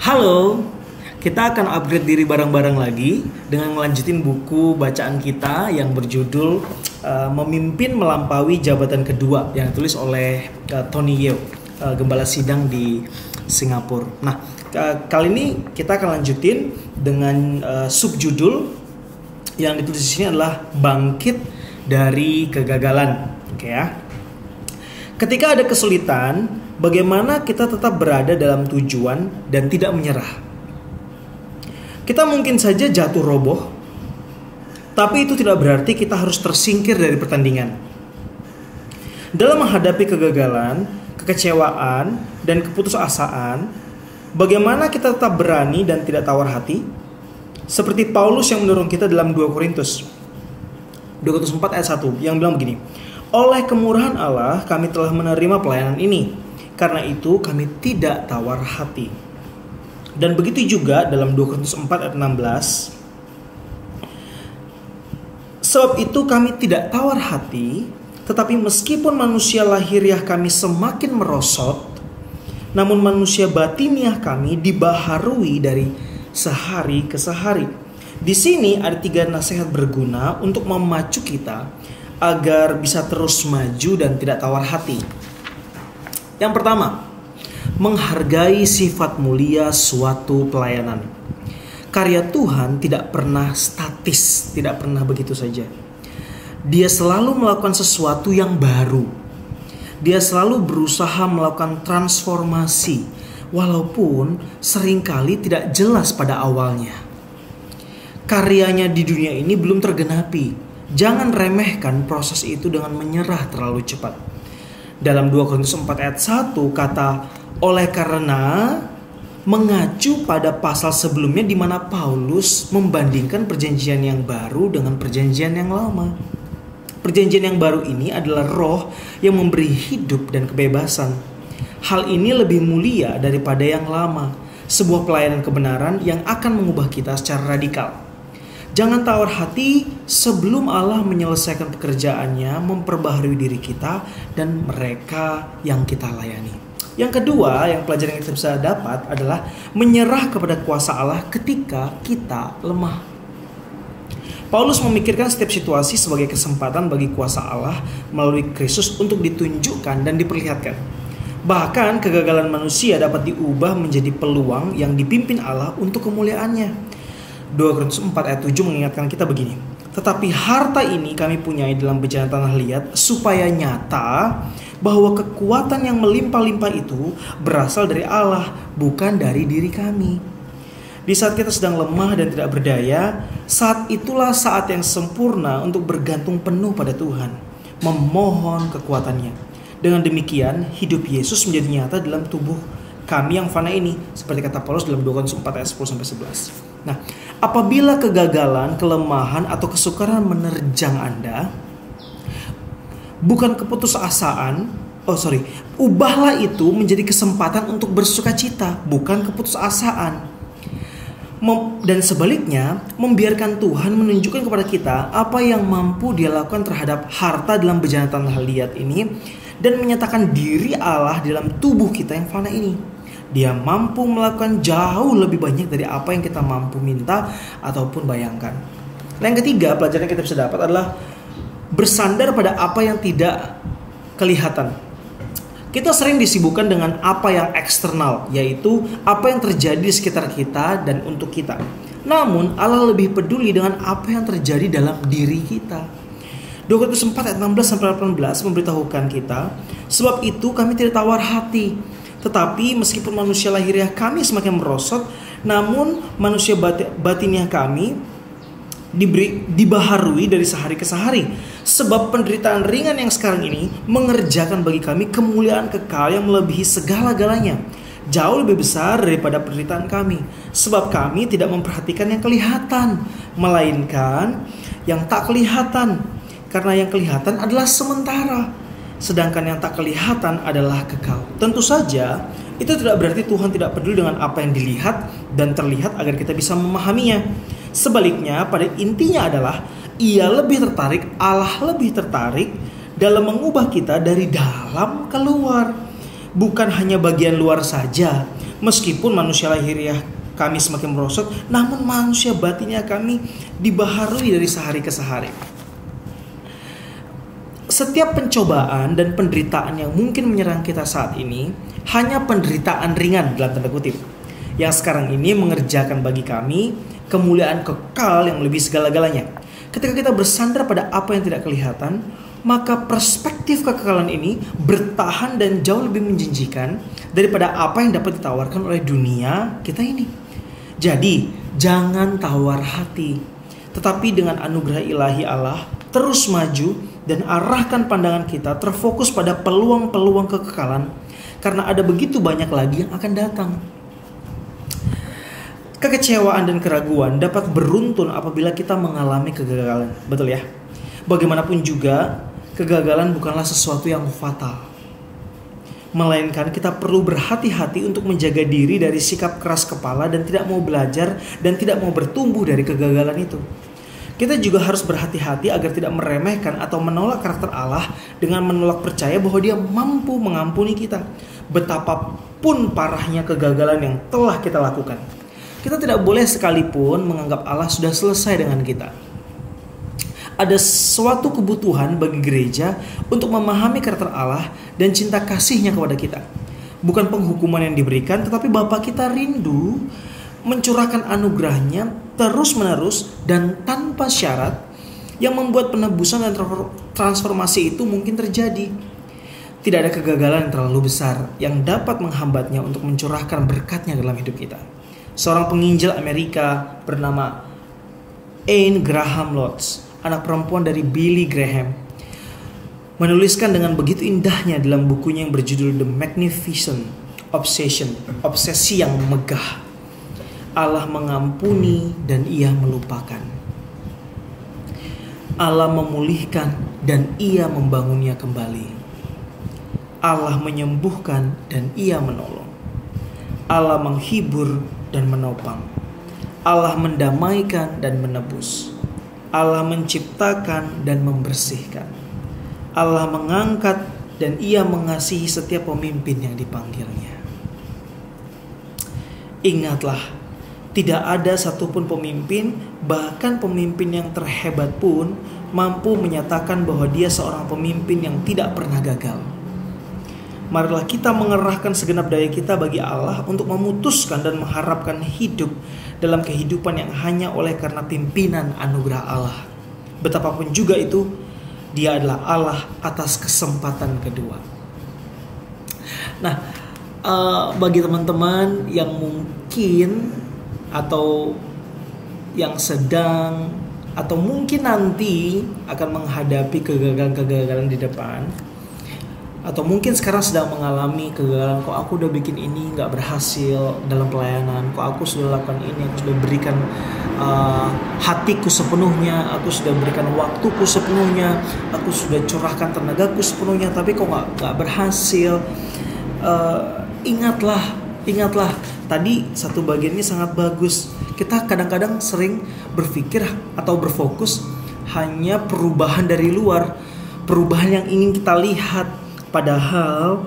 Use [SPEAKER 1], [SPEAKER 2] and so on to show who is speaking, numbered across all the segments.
[SPEAKER 1] Halo, kita akan upgrade diri bareng-bareng lagi dengan melanjutin buku bacaan kita yang berjudul Memimpin Melampaui Jabatan Kedua yang ditulis oleh Tony Yeo, gembala sidang di Singapura. Nah, kali ini kita akan lanjutin dengan subjudul yang ditulis di sini adalah Bangkit dari Kegagalan. Oke ya. Ketika ada kesulitan, bagaimana kita tetap berada dalam tujuan dan tidak menyerah? Kita mungkin saja jatuh roboh, tapi itu tidak berarti kita harus tersingkir dari pertandingan. Dalam menghadapi kegagalan, kekecewaan, dan keputusasaan, bagaimana kita tetap berani dan tidak tawar hati? Seperti Paulus yang mendorong kita dalam 2 Korintus 4 ayat 1 yang bilang begini, oleh kemurahan Allah kami telah menerima pelayanan ini, karena itu kami tidak tawar hati. Dan begitu juga dalam 2 Korintus 4 ayat 16, sebab itu kami tidak tawar hati, tetapi meskipun manusia lahiriah kami semakin merosot, namun manusia batiniah kami dibaharui dari sehari ke sehari. Di sini ada 3 nasihat berguna untuk memacu kita agar bisa terus maju dan tidak tawar hati. Yang pertama, menghargai sifat mulia suatu pelayanan. Karya Tuhan tidak pernah statis, tidak pernah begitu saja. Dia selalu melakukan sesuatu yang baru. Dia selalu berusaha melakukan transformasi, walaupun seringkali tidak jelas pada awalnya. Karyanya di dunia ini belum tergenapi. Jangan remehkan proses itu dengan menyerah terlalu cepat. Dalam 2 Korintus 4 ayat 1 kata oleh karena mengacu pada pasal sebelumnya di mana Paulus membandingkan perjanjian yang baru dengan perjanjian yang lama. Perjanjian yang baru ini adalah roh yang memberi hidup dan kebebasan. Hal ini lebih mulia daripada yang lama, sebuah pelayanan kebenaran yang akan mengubah kita secara radikal. Jangan tawar hati sebelum Allah menyelesaikan pekerjaannya, memperbaharui diri kita dan mereka yang kita layani. Yang kedua, yang pelajaran yang kita bisa dapat adalah menyerah kepada kuasa Allah ketika kita lemah. Paulus memikirkan setiap situasi sebagai kesempatan bagi kuasa Allah melalui Kristus untuk ditunjukkan dan diperlihatkan. Bahkan kegagalan manusia dapat diubah menjadi peluang yang dipimpin Allah untuk kemuliaannya. 2 Korintus 4 ayat 7 mengingatkan kita begini, tetapi harta ini kami punyai dalam bejana tanah liat, supaya nyata bahwa kekuatan yang melimpah-limpah itu berasal dari Allah, bukan dari diri kami. Di saat kita sedang lemah dan tidak berdaya, saat itulah saat yang sempurna untuk bergantung penuh pada Tuhan, memohon kekuatannya. Dengan demikian, hidup Yesus menjadi nyata dalam tubuh kami yang fana ini, seperti kata Paulus dalam 2 Korintus 4 ayat 10-11. Nah, apabila kegagalan, kelemahan, atau kesukaran menerjang Anda, bukan keputusasaan, ubahlah itu menjadi kesempatan untuk bersukacita, bukan keputusasaan. Dan sebaliknya, membiarkan Tuhan menunjukkan kepada kita apa yang mampu Dia lakukan terhadap harta dalam bejana tanah liat ini, dan menyatakan diri Allah dalam tubuh kita yang fana ini. Dia mampu melakukan jauh lebih banyak dari apa yang kita mampu minta ataupun bayangkan. Nah, yang ketiga, pelajaran yang kita bisa dapat adalah bersandar pada apa yang tidak kelihatan. Kita sering disibukkan dengan apa yang eksternal, yaitu apa yang terjadi di sekitar kita dan untuk kita. Namun Allah lebih peduli dengan apa yang terjadi dalam diri kita. 2 Korintus 4 ayat 16-18 memberitahukan kita, sebab itu kami tidak tawar hati, tetapi meskipun manusia lahiriah kami semakin merosot, namun manusia batiniah kami dibaharui dari sehari ke sehari. Sebab penderitaan ringan yang sekarang ini mengerjakan bagi kami kemuliaan kekal yang melebihi segala-galanya, jauh lebih besar daripada penderitaan kami. Sebab kami tidak memperhatikan yang kelihatan, melainkan yang tak kelihatan. Karena yang kelihatan adalah sementara, sedangkan yang tak kelihatan adalah kekal. Tentu saja, itu tidak berarti Tuhan tidak peduli dengan apa yang dilihat dan terlihat agar kita bisa memahaminya. Sebaliknya, pada intinya adalah Allah lebih tertarik dalam mengubah kita dari dalam keluar. Bukan hanya bagian luar saja, Meskipun manusia lahiriah kami semakin merosot, namun manusia batinnya kami dibaharui dari sehari ke sehari. Setiap pencobaan dan penderitaan yang mungkin menyerang kita saat ini hanya penderitaan ringan dalam tanda kutip, yang sekarang ini mengerjakan bagi kami kemuliaan kekal yang lebih segala-galanya. Ketika kita bersandar pada apa yang tidak kelihatan, maka perspektif kekekalan ini bertahan dan jauh lebih menjanjikan daripada apa yang dapat ditawarkan oleh dunia kita ini. Jadi, jangan tawar hati, tetapi dengan anugerah ilahi Allah, terus maju dan arahkan pandangan kita terfokus pada peluang-peluang kekekalan, karena ada begitu banyak lagi yang akan datang. Kekecewaan dan keraguan dapat beruntun apabila kita mengalami kegagalan. Betul ya? Bagaimanapun juga, kegagalan bukanlah sesuatu yang fatal. Melainkan kita perlu berhati-hati untuk menjaga diri dari sikap keras kepala dan tidak mau belajar dan tidak mau bertumbuh dari kegagalan itu. Kita juga harus berhati-hati agar tidak meremehkan atau menolak karakter Allah dengan menolak percaya bahwa Dia mampu mengampuni kita, betapapun parahnya kegagalan yang telah kita lakukan. Kita tidak boleh sekalipun menganggap Allah sudah selesai dengan kita. Ada suatu kebutuhan bagi gereja untuk memahami karakter Allah dan cinta kasih-Nya kepada kita. Bukan penghukuman yang diberikan, tetapi Bapa kita rindu mencurahkan anugerah-Nya terus-menerus dan tanpa syarat, yang membuat penebusan dan transformasi itu mungkin terjadi. Tidak ada kegagalan yang terlalu besar yang dapat menghambatnya untuk mencurahkan berkat-Nya dalam hidup kita. Seorang penginjil Amerika bernama Anne Graham Lotz, anak perempuan dari Billy Graham, menuliskan dengan begitu indahnya dalam bukunya yang berjudul The Magnificent Obsession, obsesi yang megah. Allah mengampuni dan Ia melupakan. Allah memulihkan dan Ia membangunnya kembali. Allah menyembuhkan dan Ia menolong. Allah menghibur dan menopang. Allah mendamaikan dan menebus. Allah menciptakan dan membersihkan. Allah mengangkat dan Ia mengasihi setiap pemimpin yang dipanggilnya. Ingatlah, tidak ada satupun pemimpin, bahkan pemimpin yang terhebat pun, mampu menyatakan bahwa dia seorang pemimpin yang tidak pernah gagal. Marilah kita mengerahkan segenap daya kita bagi Allah untuk memutuskan dan mengharapkan hidup dalam kehidupan yang hanya oleh karena pimpinan anugerah Allah. Betapapun juga itu, Dia adalah Allah atas kesempatan kedua. Nah, bagi teman-teman yang mungkin atau yang sedang atau mungkin nanti akan menghadapi kegagalan-kegagalan di depan, atau mungkin sekarang sedang mengalami kegagalan, kok aku udah bikin ini gak berhasil dalam pelayanan, kok aku sudah lakukan ini, aku sudah berikan hatiku sepenuhnya, aku sudah berikan waktuku sepenuhnya, aku sudah curahkan tenagaku sepenuhnya, tapi kok gak berhasil. Ingatlah, tadi satu bagian ini sangat bagus. Kita kadang-kadang sering berpikir atau berfokus hanya perubahan dari luar, perubahan yang ingin kita lihat. Padahal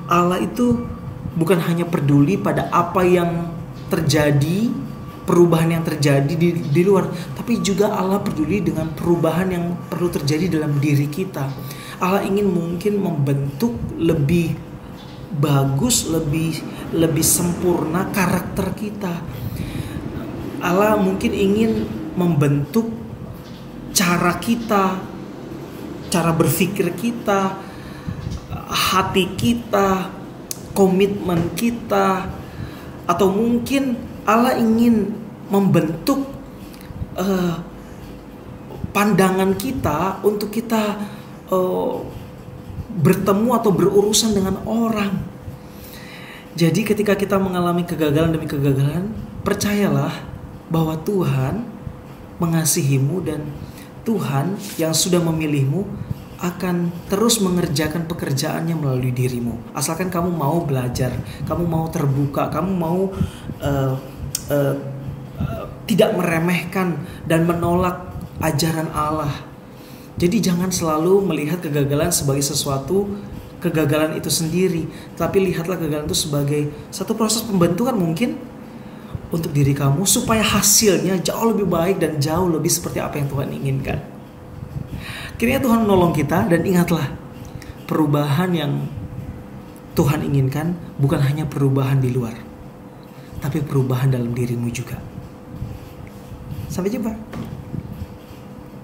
[SPEAKER 1] Allah itu bukan hanya peduli pada apa yang terjadi, perubahan yang terjadi di luar, tapi juga Allah peduli dengan perubahan yang perlu terjadi dalam diri kita. Allah ingin mungkin membentuk lebih bagus, lebih sempurna karakter kita. Allah mungkin ingin membentuk cara kita, cara berpikir kita, hati kita, komitmen kita, atau mungkin Allah ingin membentuk pandangan kita untuk kita bertemu atau berurusan dengan orang. Jadi ketika kita mengalami kegagalan demi kegagalan, percayalah bahwa Tuhan mengasihimu dan Tuhan yang sudah memilihmu akan terus mengerjakan pekerjaannya melalui dirimu. Asalkan kamu mau belajar, kamu mau terbuka, kamu mau tidak meremehkan dan menolak ajaran Allah. Jadi jangan selalu melihat kegagalan sebagai sesuatu kegagalan itu sendiri, tapi lihatlah kegagalan itu sebagai satu proses pembentukan mungkin untuk diri kamu supaya hasilnya jauh lebih baik dan jauh lebih seperti apa yang Tuhan inginkan. Kiranya Tuhan menolong kita, dan ingatlah, perubahan yang Tuhan inginkan bukan hanya perubahan di luar, tapi perubahan dalam dirimu juga. Sampai jumpa.